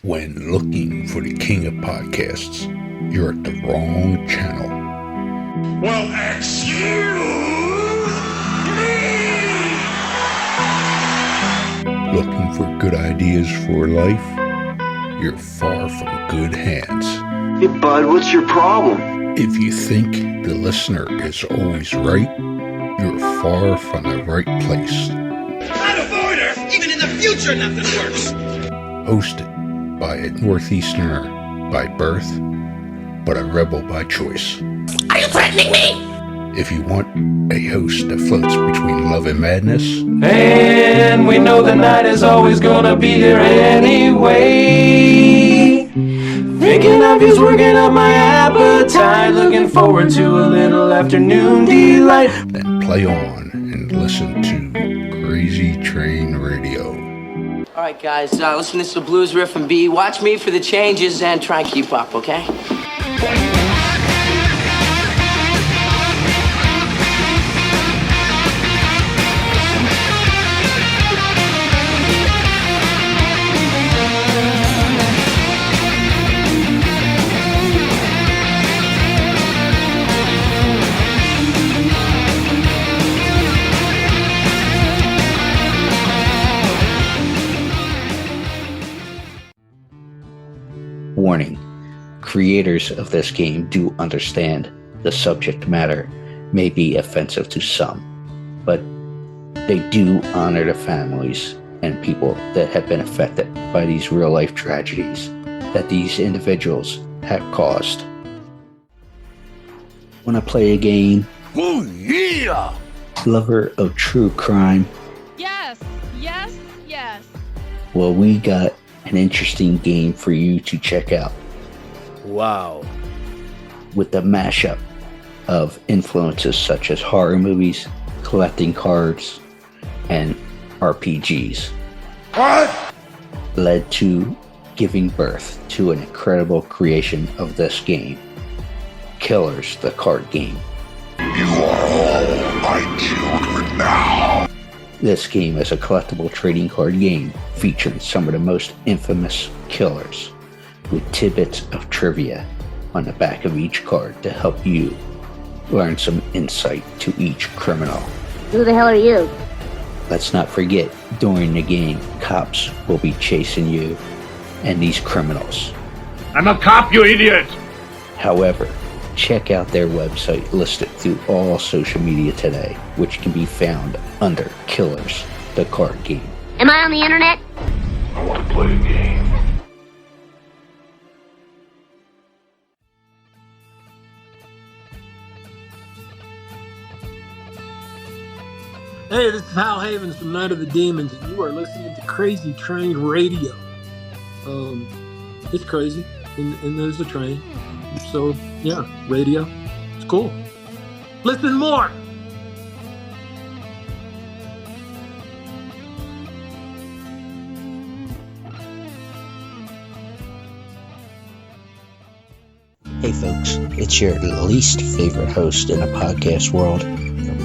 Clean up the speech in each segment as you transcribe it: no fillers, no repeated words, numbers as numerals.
When looking for the king of podcasts, you're at the wrong channel. Well, excuse me! Looking for good ideas for life? You're far from good hands. Hey, bud, what's your problem? If you think the listener is always right, you're far from the right place. Out of order! Even in the future, nothing works! Hosted by a Northeasterner by birth, but a rebel by choice. Are you threatening me? If you want a host that floats between love and madness, and we know the night is always gonna be here anyway. Thinking of you's working up my appetite, looking forward to a little afternoon delight. then play on and listen to Crazy Train Radio. All right, guys, listen to this blues riff and B. Watch me for the changes and try and keep up, okay? Warning, creators of this game do understand the subject matter may be offensive to some, but they do honor the families and people that have been affected by these real-life tragedies that these individuals have caused. Want to play a game? Oh, yeah! Lover of true crime? Yes, yes, yes. Well, we got an interesting game for you to check out. Wow. With the mashup of influences such as horror movies, collecting cards, and RPGs. What? Led to giving birth to an incredible creation of this game, Killers, the card game. You are all my children now. This game is a collectible trading card game featuring some of the most infamous killers, with tidbits of trivia on the back of each card to help you learn some insight to each criminal. Who the hell are you? Let's not forget, during the game, cops will be chasing you and these criminals. I'm a cop, you idiot! However, check out their website listed through all social media today, which can be found under Killers, the card game. Am I on the internet? I want to play a game. Hey, this is Hal Havins from Night of the Demons, and you are listening to Crazy Train Radio. It's crazy, and there's a train. So, yeah, radio. It's cool. Listen more! Hey folks, it's your least favorite host in the podcast world,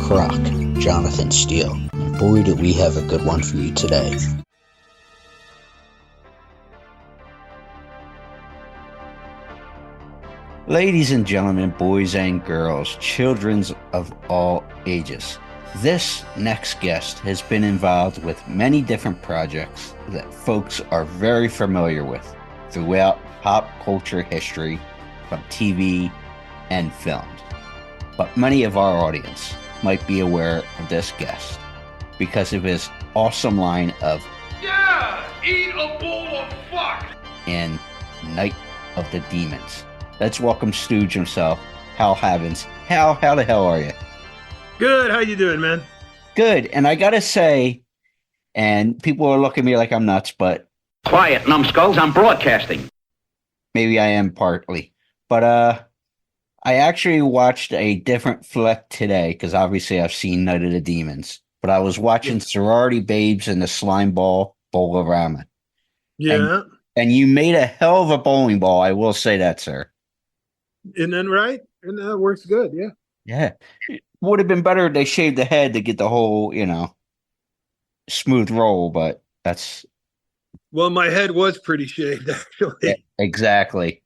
Croc, Jonathan Steele. And boy, do we have a good one for you today. Ladies and gentlemen, boys and girls, children of all ages, this next guest has been involved with many different projects that folks are very familiar with throughout pop culture history, from TV and films. But many of our audience might be aware of this guest because of his awesome line of Yeah! Eat a bowl of fuck! in Night of the Demons. Let's welcome Stooge himself, Hal Havins. Hal, how the hell are you? Good, how you doing, man? Good, and I gotta say, and people are looking at me like I'm nuts, but Quiet, numbskulls, I'm broadcasting. maybe I am partly. But I actually watched a different flick today, because obviously I've seen Night of the Demons. But I was watching Sorority Babes and the Slime Ball Bowl-O-Rama. Yeah. And you made a hell of a bowling ball, I will say that, sir. Isn't that right? And that works good, yeah. Yeah. It would have been better if they shaved the head to get the whole, smooth roll, but that's Well, my head was pretty shaved, actually. Yeah, exactly.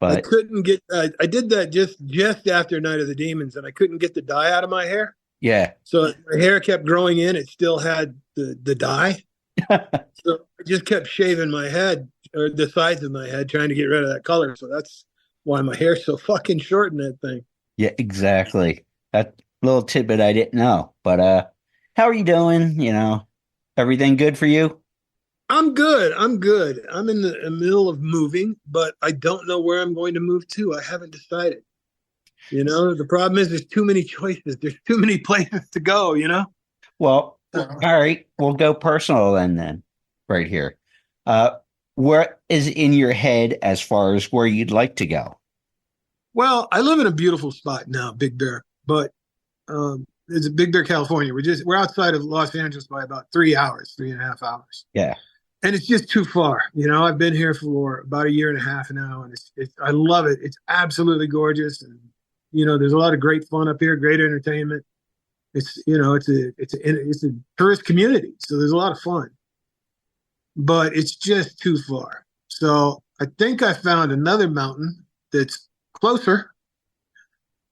I But couldn't get. I did that just after Night of the Demons, and I couldn't get the dye out of my hair. yeah. So my hair kept growing in. It still had the dye. So I just kept shaving my head or the sides of my head, trying to get rid of that color. So that's why my hair's so fucking short in that thing. Yeah, exactly. That little tidbit I didn't know. But how are you doing? Everything good for you? I'm good. I'm good. I'm in the middle of moving, but I don't know where I'm going to move to. I haven't decided. The problem is there's too many choices. There's too many places to go, Well, all right. We'll go personal then, right here. Where is in your head as far as where you'd like to go? Well, I live in a beautiful spot now, Big Bear, but it's Big Bear, California. We're outside of Los Angeles by about 3.5 hours. Yeah. And it's just too far. I've been here for about 1.5 years now, and I love it. It's absolutely gorgeous, and there's a lot of great fun up here, great entertainment. It's a tourist community, so there's a lot of fun. But it's just too far. So I think I found another mountain that's closer,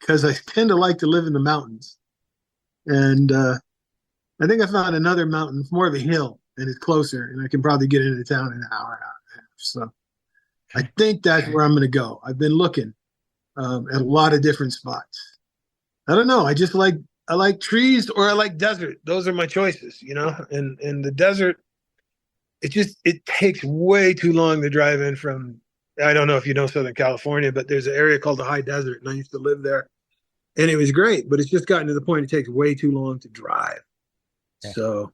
because I tend to like to live in the mountains. And I think I found another mountain, more of a hill, and it's closer, and I can probably get into town in an hour and a half. So I think that's where I'm going to go. I've been looking at a lot of different spots. I don't know. I like trees, or I like desert. Those are my choices, and the desert, it takes way too long to drive in from, I don't know if you know Southern California, but there's an area called the High Desert, and I used to live there, and it was great, but it's just gotten to the point it takes way too long to drive. Yeah. So,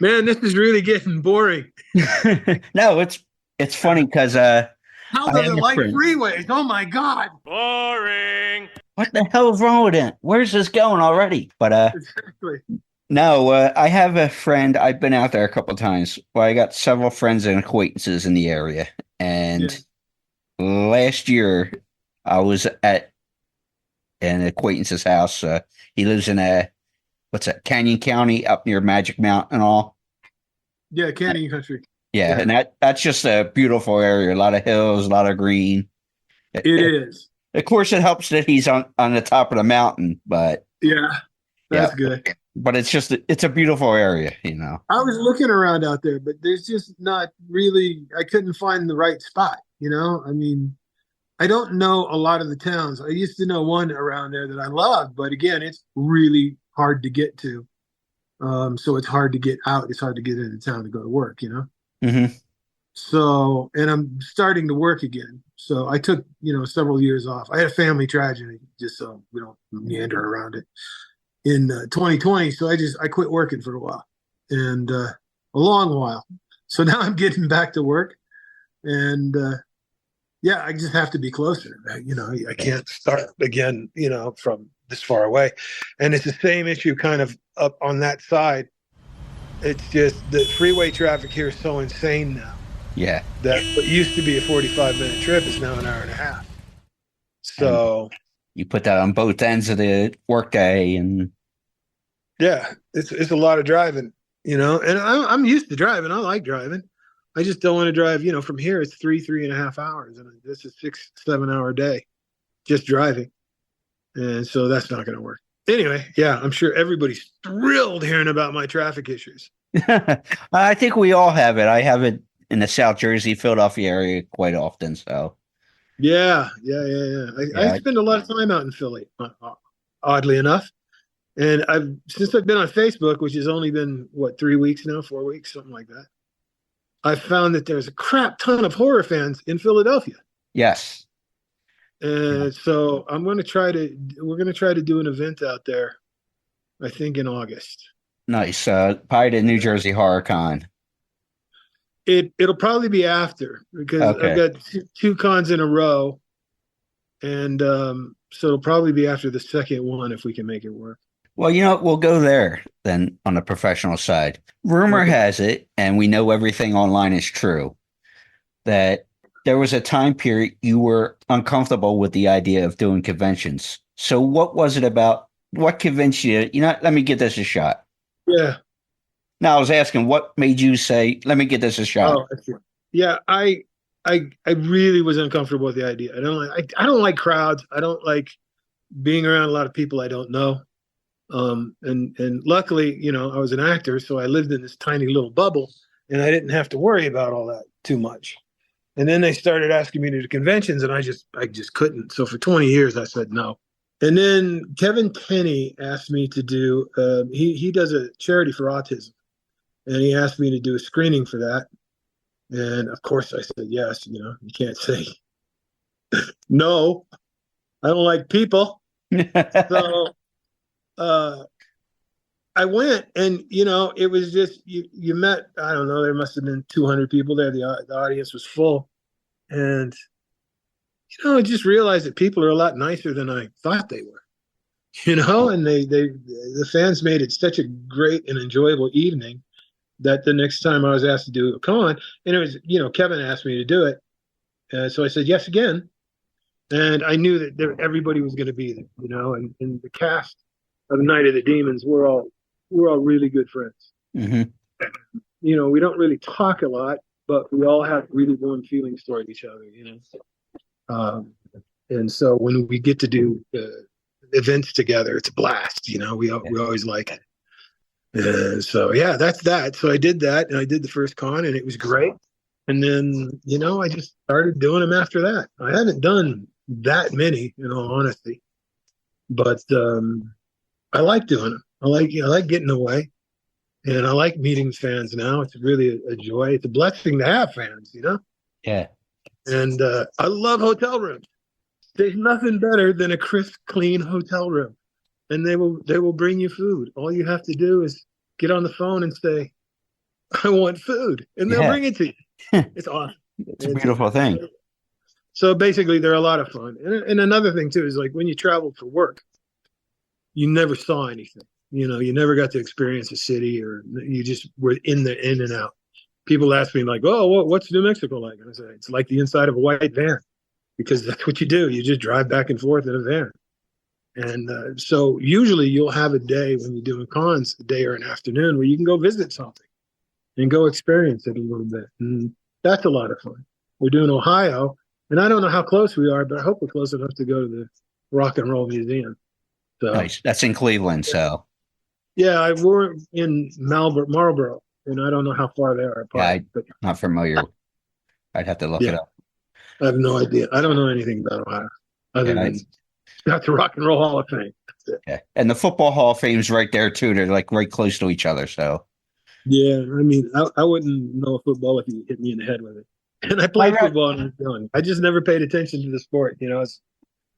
man, this is really getting boring. No, it's funny because how does it like freeways? Oh my God. Boring. What the hell is wrong with it? Where's this going already? But exactly. No, I have a friend. I've been out there a couple of times. Well, I got several friends and acquaintances in the area. And last year, I was at an acquaintance's house. He lives in Canyon County up near Magic Mountain and all. Yeah, Canyon Country. Yeah, and that's just a beautiful area. A lot of hills, a lot of green. It is. Of course, it helps that he's on the top of the mountain, but that's good. But it's a beautiful area, I was looking around out there, but there's just not really, I couldn't find the right spot, I mean, I don't know a lot of the towns. I used to know one around there that I loved, but again, it's really hard to get to. So it's hard to get out. It's hard to get into town to go to work, Mm-hmm. So, and I'm starting to work again. So I took, several years off. I had a family tragedy, just so we don't meander around it, in 2020. So I quit working for a while, and a long while. So now I'm getting back to work, and I just have to be closer. I can't start again, from this far away. And it's the same issue kind of up on that side. It's just the freeway traffic here is so insane now. Yeah. That what used to be a 45-minute trip is now an hour and a half. So and you put that on both ends of the workday, and it's a lot of driving, and I'm used to driving. I like driving. I just don't want to drive, from here it's 3.5 hours, and this is 6-7 hour day just driving. And so that's not going to work. Anyway, I'm sure everybody's thrilled hearing about my traffic issues. I think we all have it. I have it in the South Jersey, Philadelphia area quite often. So, I spend a lot of time out in Philly, oddly enough. And since I've been on Facebook, which has only been 3 weeks now, 4 weeks, something like that, I've found that there's a crap ton of horror fans in Philadelphia. Yes. And so we're going to try to do an event out there, I think in August. Nice. Probably the New Jersey Horror Con. It'll probably be after, because I've got two cons in a row. And so it'll probably be after the second one if we can make it work. Well, we'll go there then on the professional side. Rumor has it, and we know everything online is true, that there was a time period you were uncomfortable with the idea of doing conventions. So what was it about? What convinced you? Let me give this a shot. Yeah. No, I was asking what made you say, let me get this a shot. Oh, I see. Yeah, I really was uncomfortable with the idea. I don't like crowds. I don't like being around a lot of people I don't know. And luckily, I was an actor, so I lived in this tiny little bubble, and I didn't have to worry about all that too much. And then they started asking me to do conventions, and I just couldn't. So for 20 years, I said no. And then Kevin Tenney asked me to do. He does a charity for autism, and he asked me to do a screening for that. And of course, I said yes. You can't say no. I don't like people. So I went, and it was just you met. I don't know. There must have been 200 people there. The audience was full, and I just realized that people are a lot nicer than I thought they were. And the fans made it such a great and enjoyable evening that the next time I was asked to do a con, and it was Kevin asked me to do it, so I said yes again, and I knew that everybody was going to be there. And the cast of Night of the Demons, we're all really good friends. Mm-hmm. We don't really talk a lot, but we all have really warm feelings toward each other. And so when we get to do events together, it's a blast. We always like it. So yeah, that's that. So I did that, and I did the first con, and it was great. And then I just started doing them after that. I haven't done that many, in all honesty, but I like doing them. I like getting away, and I like meeting fans now. It's really a joy. It's a blessing to have fans, Yeah. And I love hotel rooms. There's nothing better than a crisp, clean hotel room, and they will bring you food. All you have to do is get on the phone and say, "I want food," and they'll bring it to you. It's awesome. It's a beautiful thing. So basically, they're a lot of fun. And another thing too is, like, when you travel for work, you never saw anything. You never got to experience a city, or you just were in and out. People ask me, like, "Oh, what's New Mexico like?" And I say, "It's like the inside of a white van," because that's what you do. You just drive back and forth in a van. And so usually you'll have a day when you're doing cons, a day or an afternoon, where you can go visit something and go experience it a little bit. And that's a lot of fun. We're doing Ohio, and I don't know how close we are, but I hope we're close enough to go to the Rock and Roll Museum. So, nice. That's in Cleveland, so. Yeah, we're in Marlboro, and I don't know how far they are apart. Yeah, I'm not familiar. I'd have to look it up. I have no idea. I don't know anything about Ohio, other than got the Rock and Roll Hall of Fame. That's it. Yeah. And the Football Hall of Fame's right there, too. They're like right close to each other, so. Yeah, I mean, I wouldn't know football if you hit me in the head with it. And I played football when I was young. I just never paid attention to the sport,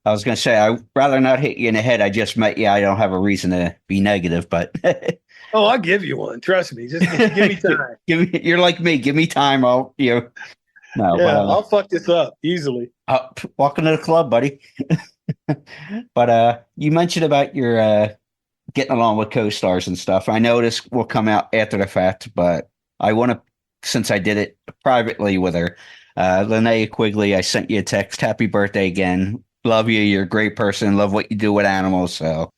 I was going to say, I'd rather not hit you in the head. I just met you. I don't have a reason to be negative, but. Oh, I'll give you one. Trust me. Just give me time. You're like me. Give me time. No, yeah, I'll fuck this up easily. Welcome to the club, buddy. But you mentioned about your getting along with co-stars and stuff. I know this will come out after the fact, but I want to, since I did it privately with her, Linnea Quigley, I sent you a text. Happy birthday again. Love you. You're a great person. Love what you do with animals. So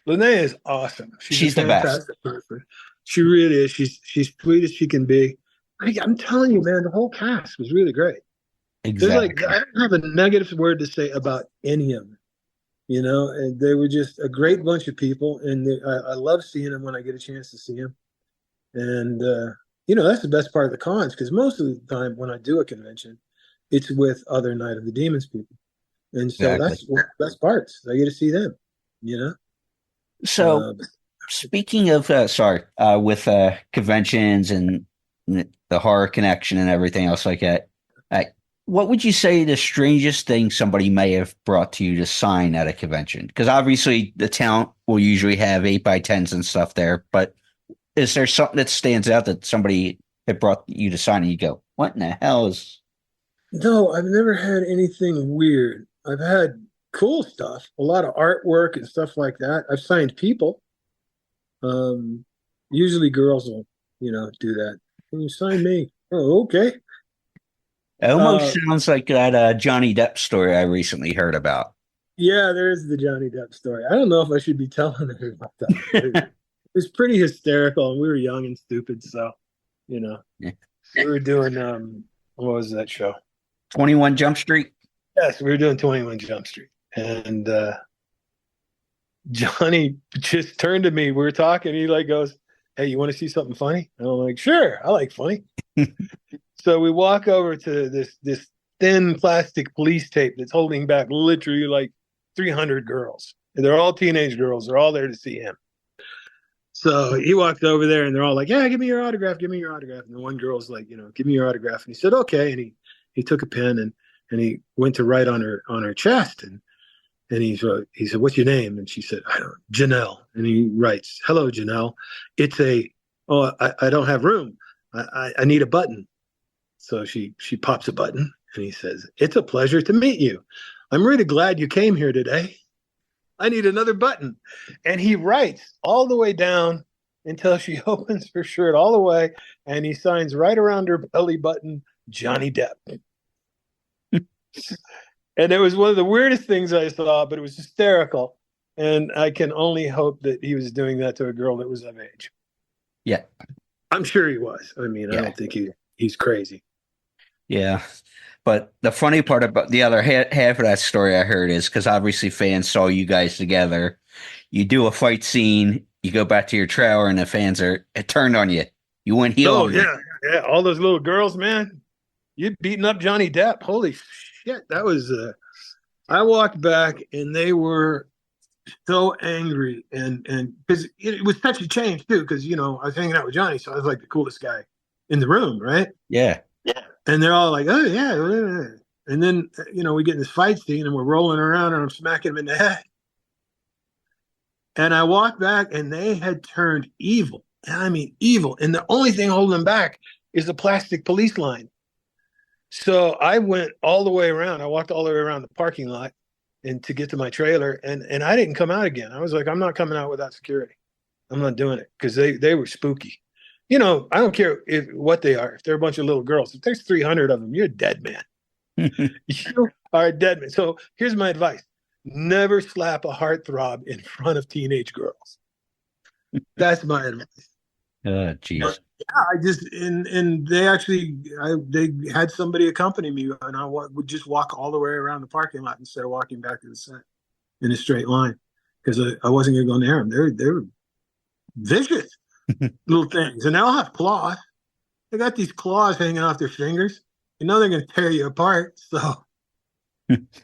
Linnea is awesome. She's the best. Person. She really is. She's sweet as she can be. I'm telling you, man, the whole cast was really great. Exactly. I don't have a negative word to say about any of them. And they were just a great bunch of people, and I love seeing them when I get a chance to see them. And that's the best part of the cons, because most of the time when I do a convention, it's with other Night of the Demons people, and so that's one of the best parts. I get to see them. So, speaking of with conventions and the horror connection and everything else like that, what would you say the strangest thing somebody may have brought to you to sign at a convention? Because obviously the talent will usually have 8x10s and stuff there, but is there something that stands out that somebody had brought you to sign and you go, what in the hell is? No, I've never had anything weird. I've had cool stuff, a lot of artwork and stuff like that. I've signed people. Usually girls will, do that. Can you sign me? Oh, okay. It almost sounds like that Johnny Depp story I recently heard about. Yeah, there is the Johnny Depp story. I don't know if I should be telling her about that. was pretty hysterical, and we were young and stupid, so Yeah. we were doing what was that show? 21 Jump Street. Yes, we were doing 21 Jump Street, and Johnny just turned to me. We were talking. He like goes, "Hey, you want to see something funny?" And I'm like, "Sure, I like funny." So we walk over to this thin plastic police tape that's holding back literally like 300 girls. And they're all teenage girls. They're all there to see him. So he walked over there, and they're all like, "Yeah, give me your autograph. Give me your autograph." And the one girl's like, "Give me your autograph." And he said, "Okay." And he took a pen and he went to write on her chest. And he said, "What's your name?" And she said, "I don't know, Janelle." And he writes, "Hello, Janelle. I don't have room. I need a button." So she pops a button, and he says, "It's a pleasure to meet you. I'm really glad you came here today. I need another button." And he writes all the way down until she opens her shirt all the way, and he signs right around her belly button, Johnny Depp. And it was one of the weirdest things I saw, but it was hysterical. And I can only hope that he was doing that to a girl that was of age. Yeah. I'm sure he was. I mean, I don't think he's crazy. Yeah. But the funny part about the other half of that story I heard is because obviously fans saw you guys together. You do a fight scene, you go back to your trailer, and the fans it turned on you. You went heel. Oh, yeah. All those little girls, man. You beating up Johnny Depp. Holy shit. That was, I walked back, and they were so angry. And because it was such a change, too, because, I was hanging out with Johnny, so I was like the coolest guy in the room, right? Yeah. And they're all like, "Oh, yeah." And then, we get in this fight scene, and we're rolling around, and I'm smacking him in the head. And I walk back, and they had turned evil. And I mean, evil. And the only thing holding them back is the plastic police line. So I went all the way around. I walked all the way around the parking lot and to get to my trailer. And I didn't come out again. I was like, I'm not coming out without security. I'm not doing it, because they were spooky. I don't care what they are. If they're a bunch of little girls, if there's 300 of them, you're a dead man. You are a dead man. So here's my advice. Never slap a heartthrob in front of teenage girls. That's my advice. Oh, geez. Yeah, I just, and they actually, they had somebody accompany me, and I would just walk all the way around the parking lot instead of walking back to the set in a straight line, because I wasn't going to go near them. They were vicious little things, and they all have claws. They got these claws hanging off their fingers. They're going to tear you apart. So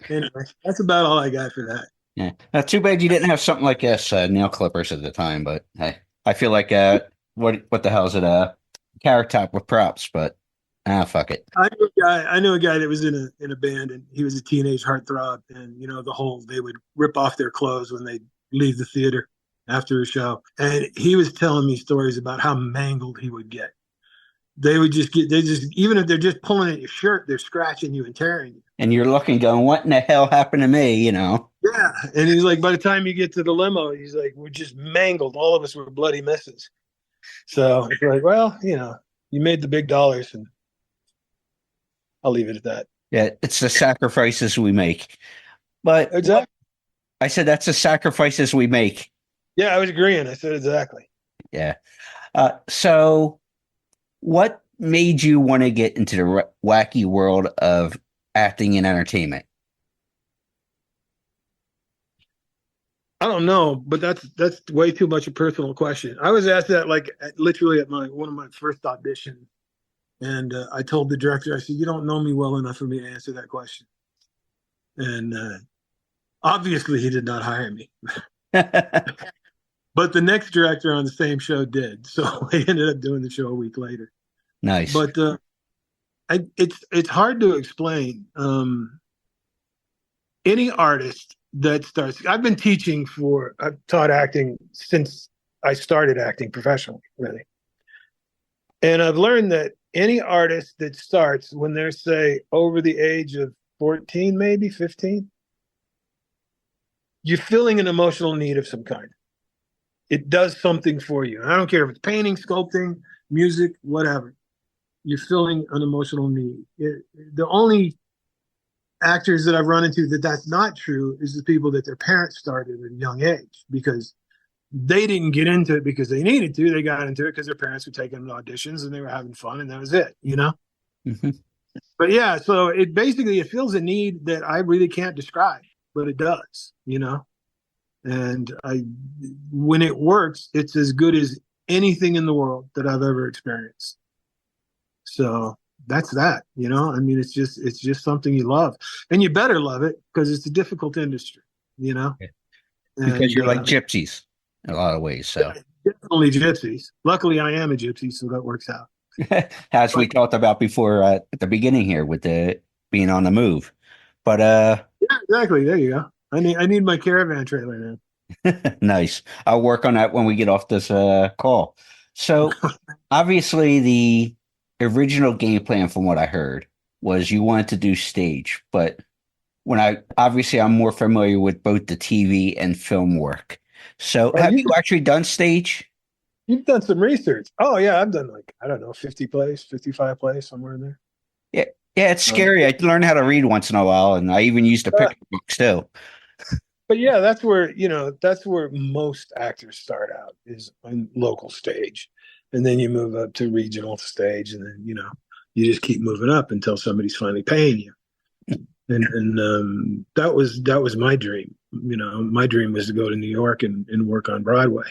anyway, that's about all I got for that. Yeah. Too bad you didn't have something like this, nail clippers at the time, but hey, I feel like what the hell is it? Carrot Top with props, but fuck it. I knew a guy that was in a band, and he was a teenage heartthrob, and they would rip off their clothes when they leave the theater after a show, and he was telling me stories about how mangled he would get. They even if they're just pulling at your shirt, they're scratching you and tearing you. And you're looking, going, "What in the hell happened to me?" Yeah, and he's like, by the time you get to the limo, he's like, "We're just mangled. All of us were bloody messes." So it's like, well, you made the big dollars, and I'll leave it at that. Yeah, it's the sacrifices we make. But exactly, I said that's the sacrifices we make. Yeah, I was agreeing. I said exactly. Yeah. So what made you want to get into the wacky world of acting and entertainment? I don't know, but that's way too much a personal question. I was asked that literally at one of my first auditions, and I told the director, I said, "You don't know me well enough for me to answer that question." And obviously, he did not hire me. But the next director on the same show did, so I ended up doing the show a week later. Nice. But it's hard to explain. Any artist that starts, I've taught acting since I started acting professionally, really. And I've learned that any artist that starts when they're, say, over the age of 14, maybe 15, you're feeling an emotional need of some kind. It does something for you. And I don't care if it's painting, sculpting, music, whatever. You're feeling an emotional need. The only actors that I've run into that's not true is the people that their parents started at a young age, because they didn't get into it because they needed to. They got into it because their parents were taking auditions and they were having fun, and that was it, you know? Mm-hmm. But yeah, so it basically, it fills a need that I really can't describe, but it does, you know? And when it works, it's as good as anything in the world that I've ever experienced. So that's that, you know? I mean, it's just something you love, and you better love it because it's a difficult industry, you know? Yeah. And, Because you're like gypsies in a lot of ways. So definitely gypsies. Luckily, I am a gypsy, so that works out. as we talked about before at the beginning here with the being on the move. But yeah, exactly. There you go. I need my caravan trailer now. nice. I'll work on that when we get off this call. So obviously the original game plan from what I heard was you wanted to do stage, but I'm more familiar with both the TV and film work. So have you actually done stage? You've done some research. Oh yeah, I've done like, I don't know, 50 plays, 55 plays, somewhere in there. Yeah. Yeah, it's scary. I learned how to read once in a while, and I even used a picture book still. But yeah, that's where most actors start out, is on local stage. And then you move up to regional stage, and then, you know, you just keep moving up until somebody's finally paying you. And that was my dream. You know, my dream was to go to New York and work on Broadway.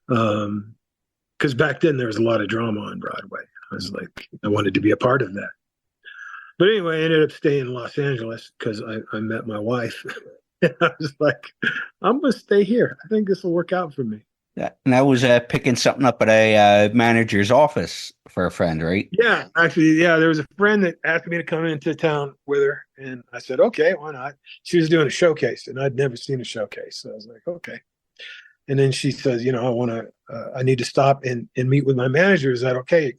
Because back then there was a lot of drama on Broadway. I was like, I wanted to be a part of that. But anyway, I ended up staying in Los Angeles because I met my wife. And I was like, I'm going to stay here. I think this will work out for me. Yeah, and I was picking something up at a manager's office for a friend, right? Yeah, actually, yeah. There was a friend that asked me to come into town with her, and I said, okay, why not? She was doing a showcase, and I'd never seen a showcase. So I was like, okay. And then she says, you know, I need to stop and meet with my manager. Is that okay?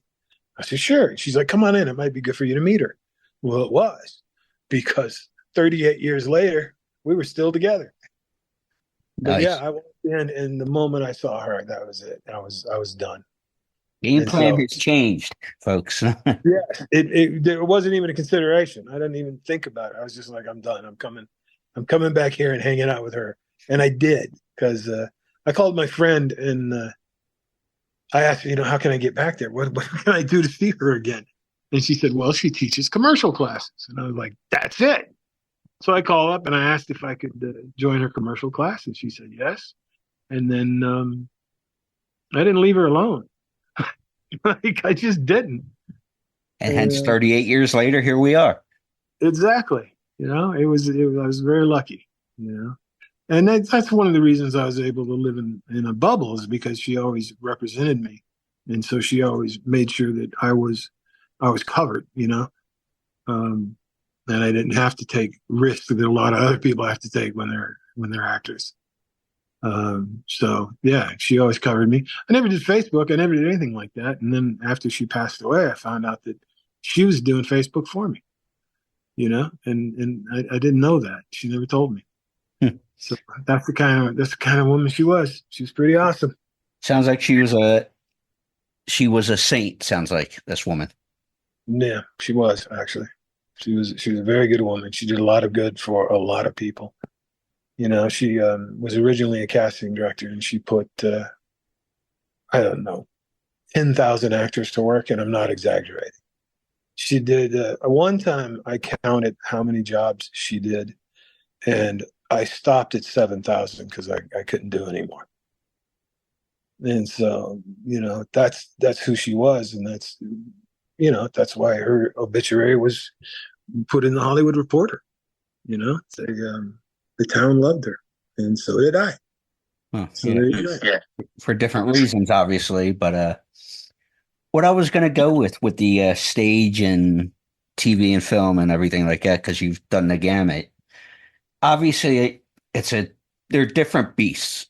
I said, sure. She's like, come on in. It might be good for you to meet her. Well, it was, because 38 years later, we were still together. But Nice. yeah, I walked in, and the moment I saw her, that was it. I was done. Game And plan so, has changed, folks. yeah, it wasn't even a consideration. I didn't even think about it. I was just like, I'm done. I'm coming back here and hanging out with her. And I did, because I called my friend, and I asked her, you know, how can I get back there? What can I do to see her again? And she said, well, she teaches commercial classes. And I was like, that's it. So I called up and I asked if I could join her commercial class, and she said yes. And then I didn't leave her alone. Like, I just didn't. And hence 38 years later, here we are. Exactly. You know, I was very lucky, you know. And that's one of the reasons I was able to live in a bubble, is because she always represented me. And so she always made sure that I was covered, you know. And I didn't have to take risks that a lot of other people have to take when they're actors. So yeah, she always covered me. I never did Facebook. I never did anything like that. And then after she passed away, I found out that she was doing Facebook for me, you know, and I didn't know that. She never told me. So that's the kind of woman she was. She was pretty awesome. Sounds like she was a saint. Sounds like this woman. Yeah, she was, actually. She was a very good woman. She did a lot of good for a lot of people. You know, she was originally a casting director, and she put, I don't know, 10,000 actors to work, and I'm not exaggerating. She did, one time I counted how many jobs she did, and I stopped at 7,000 because I couldn't do anymore. And so, you know, that's who she was, and that's, you know, that's why her obituary was put in the Hollywood Reporter. You know, the town loved her, and so did I. Well, So yeah. there you go. For different reasons, obviously. But what I was going to go with the stage and TV and film and everything like that, because you've done the gamut. Obviously, they're different beasts,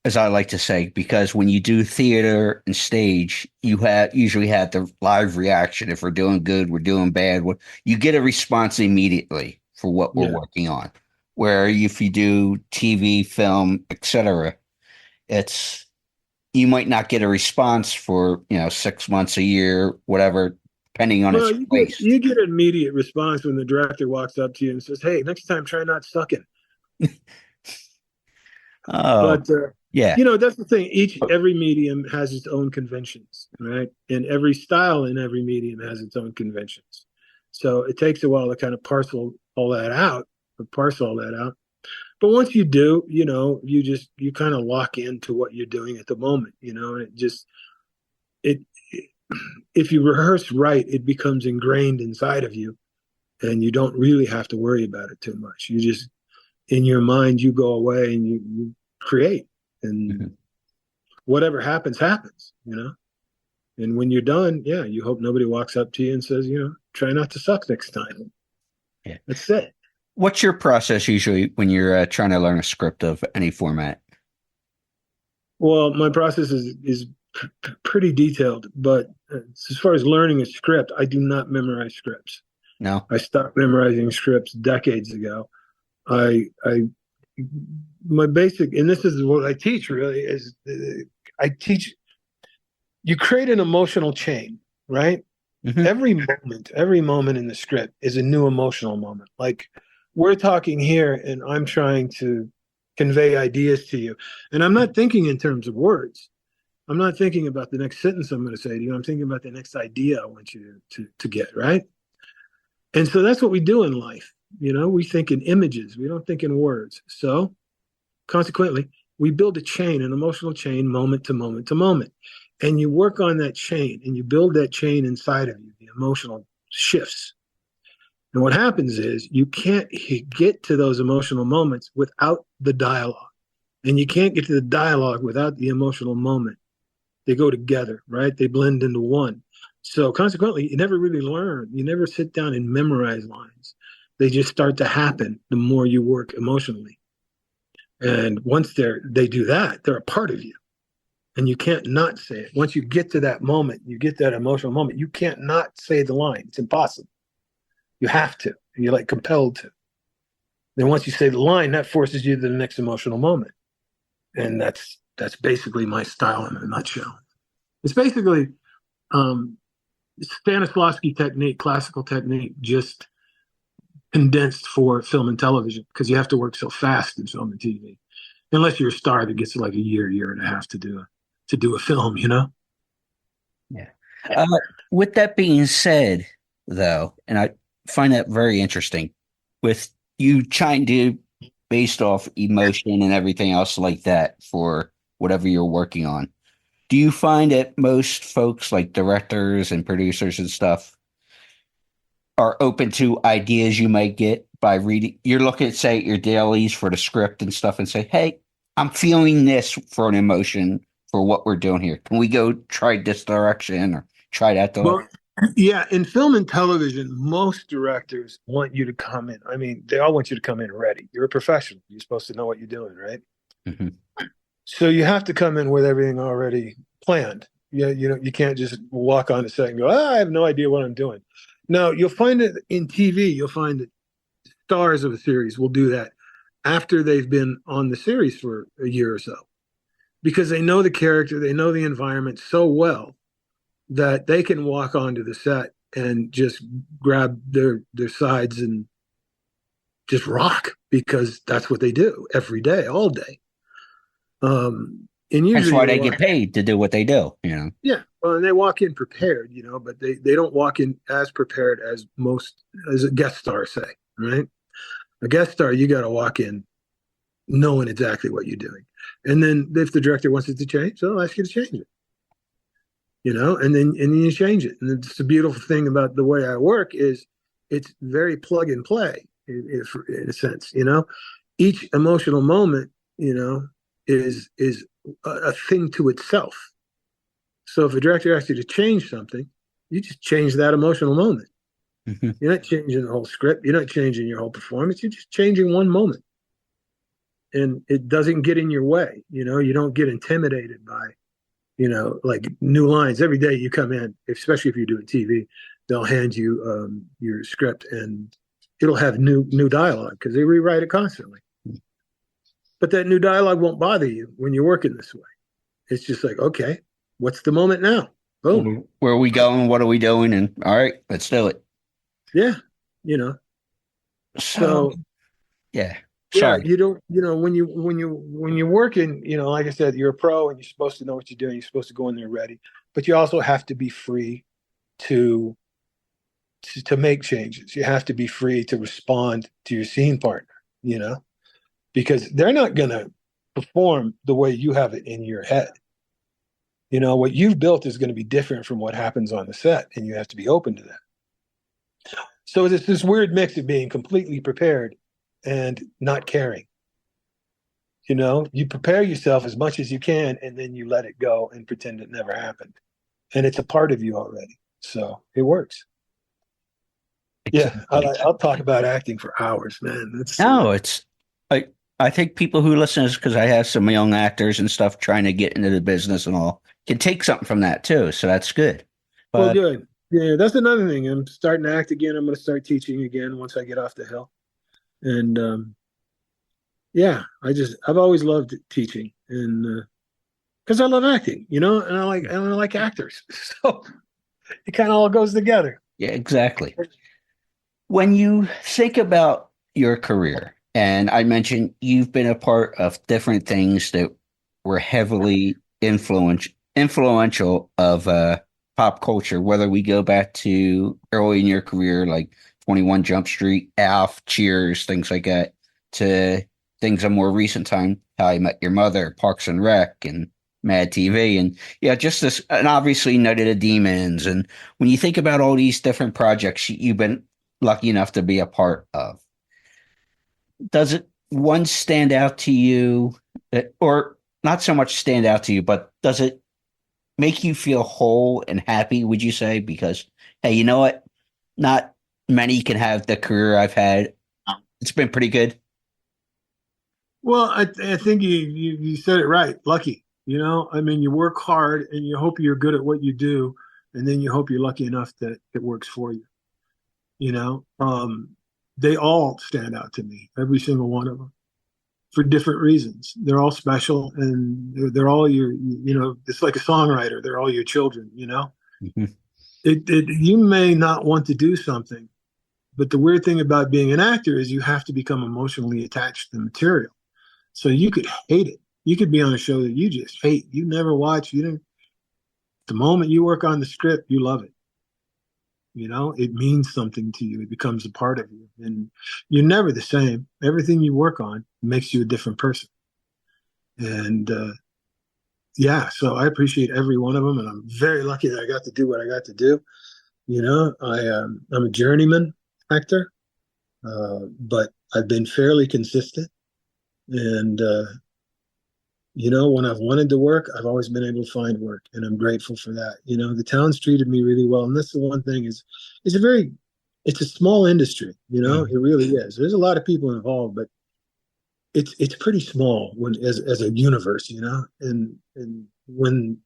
as I like to say, because when you do theater and stage, you usually have the live reaction. If we're doing good, we're doing bad. You get a response immediately for what we're working on. Where if you do TV, film, etc., you might not get a response for 6 months, a year, whatever, depending on its place. You get an immediate response when the director walks up to you and says, "Hey, next time try not sucking." Oh. But Yeah. That's the thing. Every medium has its own conventions, right? And every style in every medium has its own conventions. So it takes a while to kind of parse all that out. But once you do, you kind of lock into what you're doing at the moment, and it if you rehearse right, it becomes ingrained inside of you, and you don't really have to worry about it too much. You just, in your mind, you go away and you create, and whatever happens, happens. And when you're done, yeah, you hope nobody walks up to you and says, try not to suck next time. Yeah. That's it. What's your process usually when you're trying to learn a script of any format? Well, my process is pretty detailed, but as far as learning a script, I do not memorize scripts. No. I stopped memorizing scripts decades ago. My basic, and this is what I teach really, is I teach, you create an emotional chain, right? Every moment in the script is a new emotional moment. Like, we're talking here and I'm trying to convey ideas to you. And I'm not thinking in terms of words. I'm not thinking about the next sentence I'm going to say to you. I'm thinking about the next idea I want you to get, right? And so that's what we do in life. We think in images. We don't think in words. So consequently, we build a chain, an emotional chain, moment to moment to moment. And you work on that chain and you build that chain inside of you, the emotional shifts. And what happens is you can't get to those emotional moments without the dialogue. And you can't get to the dialogue without the emotional moment. They go together, right? They blend into one. So consequently, you never really learn. You never sit down and memorize lines. They just start to happen the more you work emotionally. And once they do that, they're a part of you. And you can't not say it. Once you get to that moment, you get that emotional moment, you can't not say the line. It's impossible. You have to. And you're like compelled to. Then once you say the line, that forces you to the next emotional moment. And that's basically my style in a nutshell. It's basically Stanislavski technique, classical technique, just condensed for film and television, because you have to work so fast in film and TV. Unless you're a star that gets like a year and a half to do a film, Yeah. With that being said, though, and I find that very interesting, with you trying to based off emotion and everything else like that for whatever you're working on. Do you find that most folks, like directors and producers and stuff, are open to ideas you might get by reading? You're looking at, say, your dailies for the script and stuff and say, hey, I'm feeling this for an emotion for what we're doing here. Can we go try this direction or try that direction? Well, yeah, in film and television, most directors want you to come in. I mean, they all want you to come in ready. You're a professional. You're supposed to know what you're doing, right? Mm-hmm. So you have to come in with everything already planned. You can't just walk on the set and go, I have no idea what I'm doing. No, you'll find it in TV. You'll find that stars of a series will do that after they've been on the series for a year or so, because they know the character, they know the environment so well that they can walk onto the set and just grab their sides and just rock, because that's what they do every day, all day. And usually that's why they get paid to do what they do, Yeah, well, and they walk in prepared, but they don't walk in as prepared as a guest star, say, right? A guest star, you got to walk in knowing exactly what you're doing. And then if the director wants it to change, they'll ask you to change it. And then you change it. And it's the beautiful thing about the way I work is it's very plug and play in a sense. Each emotional moment, is a thing to itself. So if a director asks you to change something, you just change that emotional moment. Mm-hmm. You're not changing the whole script. You're not changing your whole performance. You're just changing one moment. And it doesn't get in your way. You don't get intimidated by, like new lines. Every day you come in, especially if you're doing TV, they'll hand you your script and it'll have new dialogue because they rewrite it constantly. But that new dialogue won't bother you when you're working this way. It's just like, okay, what's the moment now? Boom. Where are we going? What are we doing? And all right, let's do it. Yeah. So yeah. Yeah, Sorry. you don't, when you're working, like I said, you're a pro and you're supposed to know what you're doing. You're supposed to go in there ready, but you also have to be free to to make changes. You have to be free to respond to your scene partner, you know, because they're not going to perform the way you have it in your head. What you've built is going to be different from what happens on the set, and you have to be open to that. So it's this weird mix of being completely prepared and not caring. You prepare yourself as much as you can, and then you let it go and pretend it never happened. And it's a part of you already. So it works. Yeah, I'll talk about acting for hours, man. No, it's I think people who listen is because I have some young actors and stuff trying to get into the business and all can take something from that too. So that's good. well, But good. Yeah, that's another thing. I'm starting to act again. I'm going to start teaching again once I get off the hill. And yeah, I've always loved teaching, and because I love acting, and I like actors, so it kind of all goes together. yeah, exactly. When you think about your career, and I mentioned you've been a part of different things that were heavily influential of pop culture, whether we go back to early in your career, like 21 Jump Street, Alf, Cheers, things like that, to things of more recent time, How I Met Your Mother, Parks and Rec, and Mad TV, and yeah, just this, and obviously Night of the Demons. And when you think about all these different projects you've been lucky enough to be a part of, does it one stand out to you, or not so much stand out to you, but does it make you feel whole and happy, would you say? Because, hey, you know what? Not many can have the career I've had. It's been pretty good. Well, I think you said it right. Lucky, I mean, you work hard and you hope you're good at what you do, and then you hope you're lucky enough that it works for you. You know, they all stand out to me, every single one of them, for different reasons. They're all special, and they're all it's like a songwriter. They're all your children. Mm-hmm. You may not want to do something, but the weird thing about being an actor is you have to become emotionally attached to the material. So you could hate it. You could be on a show that you just hate. You never watch. You didn't. The moment you work on the script, you love it. It means something to you. It becomes a part of you, and you're never the same. Everything you work on makes you a different person. And yeah, so I appreciate every one of them, and I'm very lucky that I got to do what I got to do. I'm a journeyman actor, but I've been fairly consistent. And when I've wanted to work, I've always been able to find work, and I'm grateful for that. The town's treated me really well, and that's the one thing is, it's a small industry. Mm-hmm. It really is. There's a lot of people involved, but it's pretty small as a universe. And when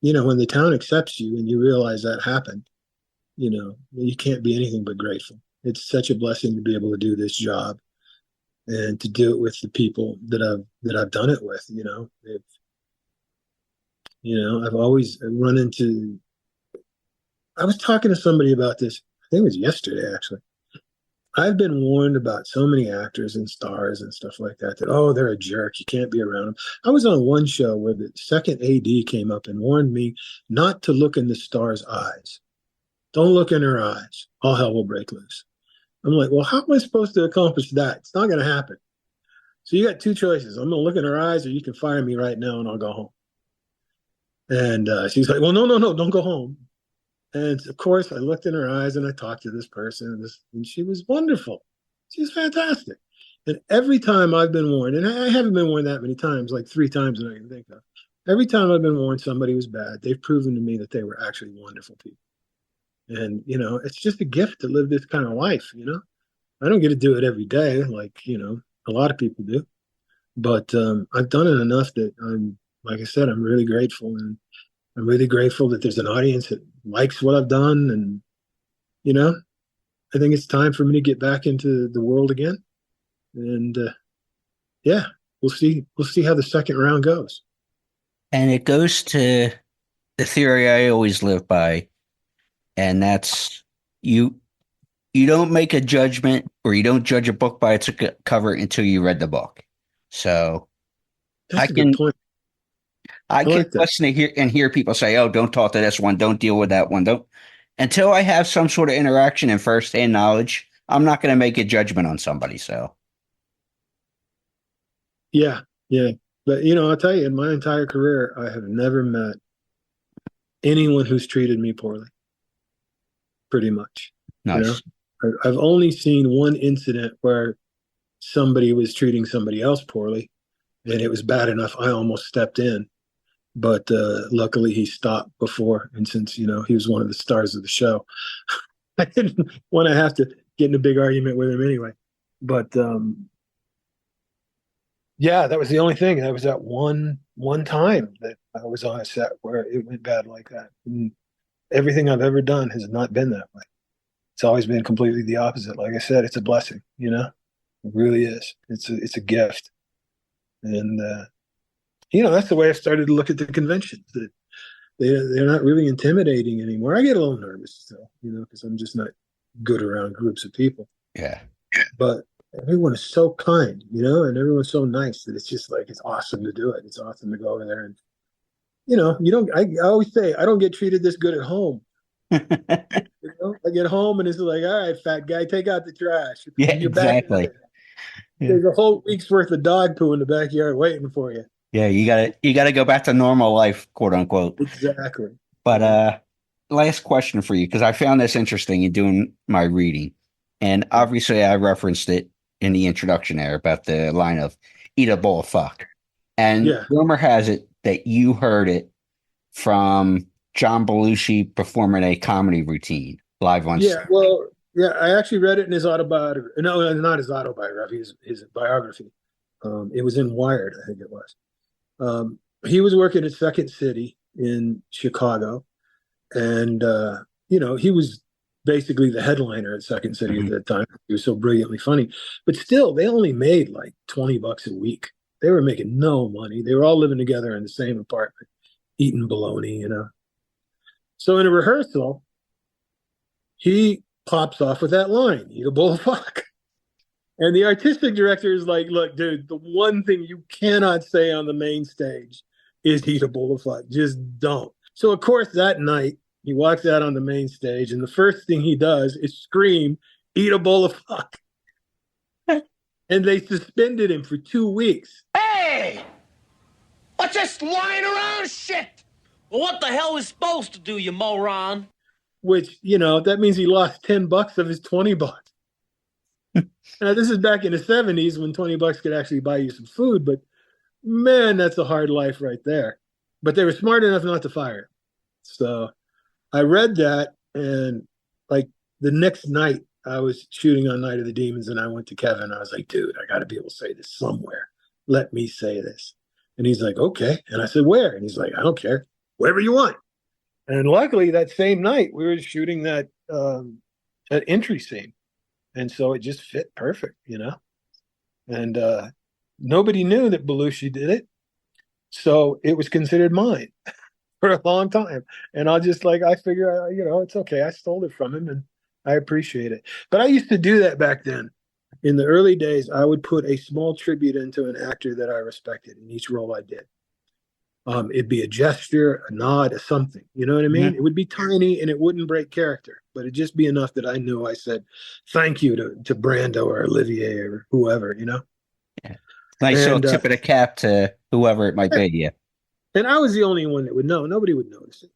when the town accepts you and you realize that happened, you can't be anything but grateful. It's such a blessing to be able to do this job and to do it with the people that I've done it with. I've always run into. I was talking to somebody about this. I think it was yesterday, actually. I've been warned about so many actors and stars and stuff like that, oh, they're a jerk. You can't be around them. I was on one show where the second AD came up and warned me not to look in the star's eyes. Don't look in her eyes. All hell will break loose. I'm like, well, how am I supposed to accomplish that? It's not going to happen. So you got two choices. I'm going to look in her eyes, or you can fire me right now and I'll go home. And she's like, well, no, don't go home. And of course, I looked in her eyes and I talked to this person, and she was wonderful. She's fantastic. And every time I've been warned, and I haven't been warned that many times, like 3 times that I can think of. Every time I've been warned somebody was bad, they've proven to me that they were actually wonderful people. And, it's just a gift to live this kind of life, I don't get to do it every day like, a lot of people do. But I've done it enough that like I said, I'm really grateful. And I'm really grateful that there's an audience that likes what I've done. And, I think it's time for me to get back into the world again. And yeah, we'll see how the second round goes. And it goes to the theory I always live by, and that's you don't make a judgment or you don't judge a book by its cover until you read the book. So That's a good point. I can like that. listen to hear people say, "Oh, don't talk to this one, don't deal with that one." Don't until I have some sort of interaction and firsthand knowledge. I'm not going to make a judgment on somebody. So Yeah, but I'll tell you, in my entire career, I have never met anyone who's treated me poorly. Pretty much, nice. I've only seen one incident where somebody was treating somebody else poorly, and it was bad enough I almost stepped in. But luckily, he stopped before, and since he was one of the stars of the show, I didn't want to have to get in a big argument with him anyway. But yeah, that was the only thing. That was that one time that I was on a set where it went bad like that. And everything I've ever done has not been that way. It's always been completely the opposite. Like I said, it's a blessing. It really is. It's a gift, and that's the way I've started to look at the conventions. That they're not really intimidating anymore. I get a little nervous still, because I'm just not good around groups of people. Yeah. But everyone is so kind, and everyone's so nice that it's just like it's awesome to do it. It's awesome to go over there and you don't. I always say I don't get treated this good at home. I get home and it's like, all right, fat guy, take out the trash. Yeah, You're exactly. There's a whole week's worth of dog poo in the backyard waiting for you. Yeah, you gotta go back to normal life, quote unquote. Exactly. But last question for you, because I found this interesting in doing my reading. And obviously I referenced it in the introduction there about the line of eat a bowl of fuck. And rumor has it that you heard it from John Belushi performing a comedy routine live on stage. I actually read it in his autobiography. No, not his autobiography, his biography. It was in Wired, I think it was. He was working at Second City in Chicago, and he was basically the headliner at Second City at that time. He was so brilliantly funny, but still, they only made like $20 a week. They were making no money. They were all living together in the same apartment, eating bologna, So in a rehearsal, he pops off with that line, eat a bowl of fuck. And the artistic director is like, look, dude, the one thing you cannot say on the main stage is eat a bowl of fuck. Just don't. So, of course, that night, he walks out on the main stage, and the first thing he does is scream, eat a bowl of fuck. And they suspended him for 2 weeks. Hey! What's this lying around shit? Well, what the hell is supposed to do, you moron? Which, that means he lost $10 of his $20. Now, this is back in the 70s when $20 could actually buy you some food, but man, that's a hard life right there. But they were smart enough not to fire him. So I read that, and like the next night, I was shooting on Night of the Demons, and I went to Kevin. I was like, dude, I got to be able to say this somewhere. Let me say this. And he's like, okay. And I said, where? And he's like, I don't care. Wherever you want. And luckily, that same night, we were shooting that entry scene. And so it just fit perfect, And nobody knew that Belushi did it. So it was considered mine for a long time. And I figure, it's okay. I stole it from him, and I appreciate it. But I used to do that back then. In the early days, I would put a small tribute into an actor that I respected in each role I did. It'd be a gesture, a nod, a something. You know what I mean? Mm-hmm. It would be tiny and it wouldn't break character, but it'd just be enough that I knew I said thank you to Brando or Olivier or whoever, Yeah. Nice little tip of the cap to whoever it might be. Yeah. And I was the only one that would know. Nobody would notice it.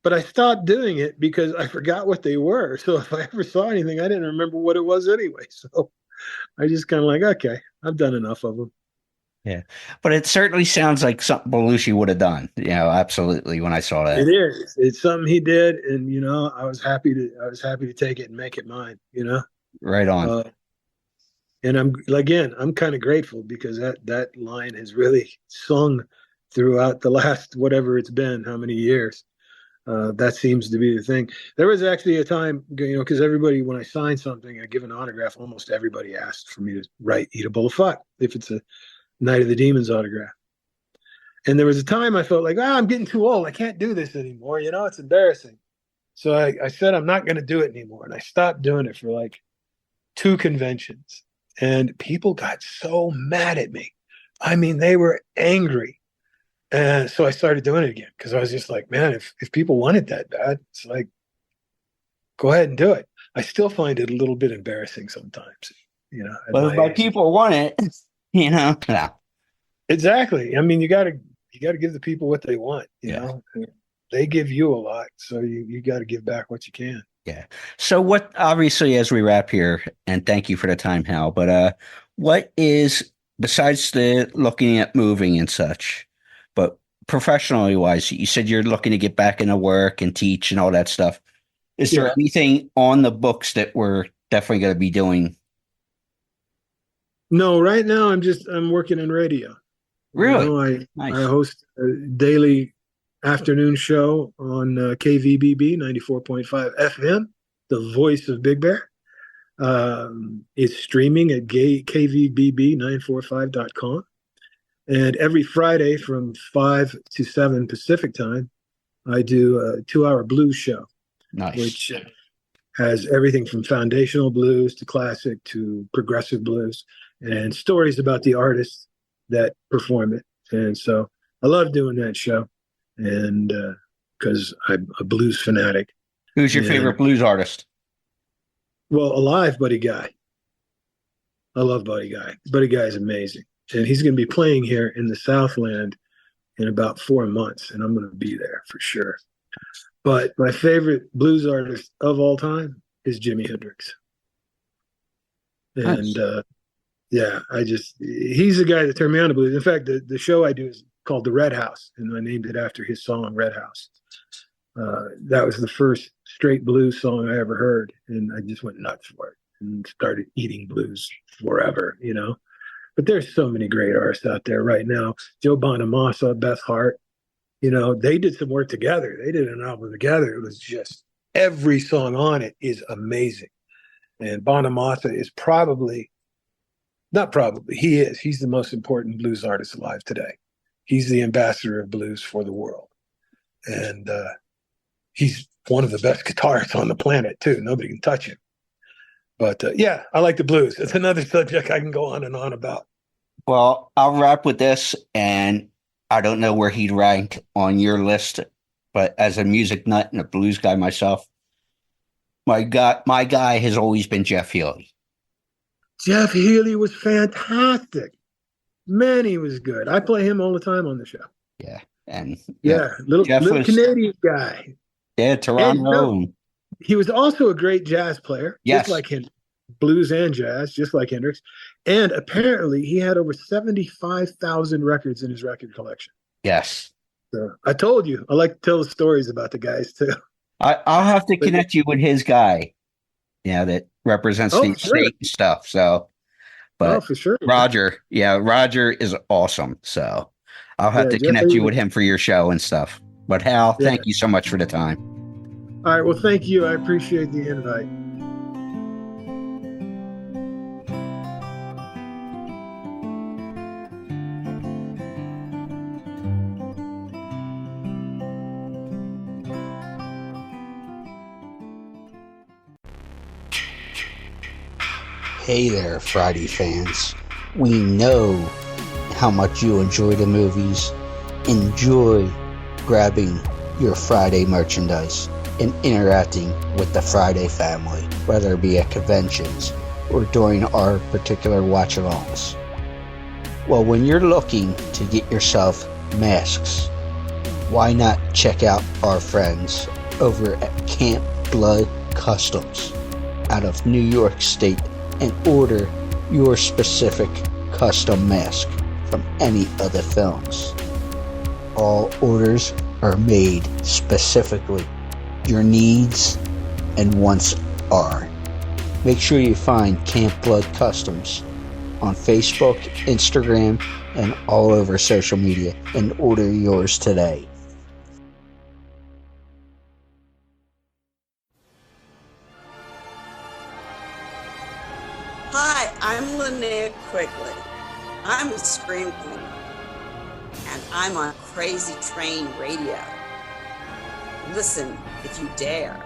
But I stopped doing it because I forgot what they were. So if I ever saw anything, I didn't remember what it was anyway. So I just kind of like, okay, I've done enough of them. Yeah, but it certainly sounds like something Belushi would have done. Absolutely. When I saw that, it is. It's something he did, and I was happy to take it and make it mine. Right on. And I'm kind of grateful because that line has really sung throughout the last whatever it's been, how many years. That seems to be the thing. There was actually a time, because everybody, when I sign something, I give an autograph. Almost everybody asked for me to write "Eat a Bowl of Fuck" if it's a Night of the Demons autograph. And there was a time I felt like, I'm getting too old. I can't do this anymore. It's embarrassing. So I said, I'm not going to do it anymore. And I stopped doing it for like 2 conventions, and people got so mad at me. I mean, they were angry. And so I started doing it again because I was just like, man, if people want it that bad, it's like, go ahead and do it. I still find it a little bit embarrassing sometimes, you know. But if my people want it, you know. Yeah. Exactly. I mean, you gotta give the people what they want, you know. They give you a lot, so you got to give back what you can. Yeah. So what, obviously, as we wrap here, and thank you for the time, Hal, but what is, besides the looking at moving and such, but professionally wise, you said you're looking to get back into work and teach and all that stuff. Is there anything on the books that we're definitely going to be doing? No, right now I'm working in radio. Really? You know, Nice. I host a daily afternoon show on KVBB 94.5 FM, the voice of Big Bear. It's streaming at kvbb945.com. And every Friday from 5 to 7 Pacific time, I do a 2-hour blues show. Nice. Which has everything from foundational blues to classic to progressive blues, and stories about the artists that perform it. And so I love doing that show, and because I'm a blues fanatic. Who's your favorite blues artist? Well, alive, Buddy Guy. I love Buddy Guy. Buddy Guy is amazing. And he's going to be playing here in the Southland in about 4 months, and I'm going to be there for sure. But my favorite blues artist of all time is Jimi Hendrix. And he's the guy that turned me on to blues. In fact, the show I do is called The Red House, and I named it after his song, Red House. That was the first straight blues song I ever heard, and I just went nuts for it and started eating blues forever, you know. But there's so many great artists out there right now. Joe Bonamassa, Beth Hart, you know, they did some work together. They did an album together. It was just, every song on it is amazing. And Bonamassa is he's the most important blues artist alive today. He's the ambassador of blues for the world. And he's one of the best guitarists on the planet, too. Nobody can touch him. But I like the blues. It's another subject I can go on and on about. Well, I'll wrap with this, and I don't know where he'd rank on your list, but as a music nut and a blues guy myself, my guy has always been Jeff Healey. Jeff Healey was fantastic. Man, he was good. I play him all the time on the show. Yeah. And little Canadian guy. Yeah, Toronto. And he was also a great jazz player, yes, just like Hendrix, blues and jazz, just like Hendrix. And apparently he had over 75,000 records in his record collection. Yes. So I told you, I like to tell the stories about the guys too. I'll have to connect you with his guy, that represents the state and stuff. So, but for sure. Roger is awesome. So I'll have to connect you with him for your show and stuff. But Hal, thank you so much for the time. All right. Well, thank you. I appreciate the invite. Hey there, Friday fans. We know how much you enjoy the movies. Enjoy grabbing your Friday merchandise and interacting with the Friday family, whether it be at conventions or during our particular watch-alongs. Well, when you're looking to get yourself masks, why not check out our friends over at Camp Blood Customs out of New York State and order your specific custom mask from any of the films. All orders are made specifically. Your needs and wants are. Make sure you find Camp Blood Customs on Facebook, Instagram, and all over social media and order yours today. Hi, I'm Linnea Quigley. I'm a Scream Queen, and I'm on Crazy Train Radio. Listen if you dare.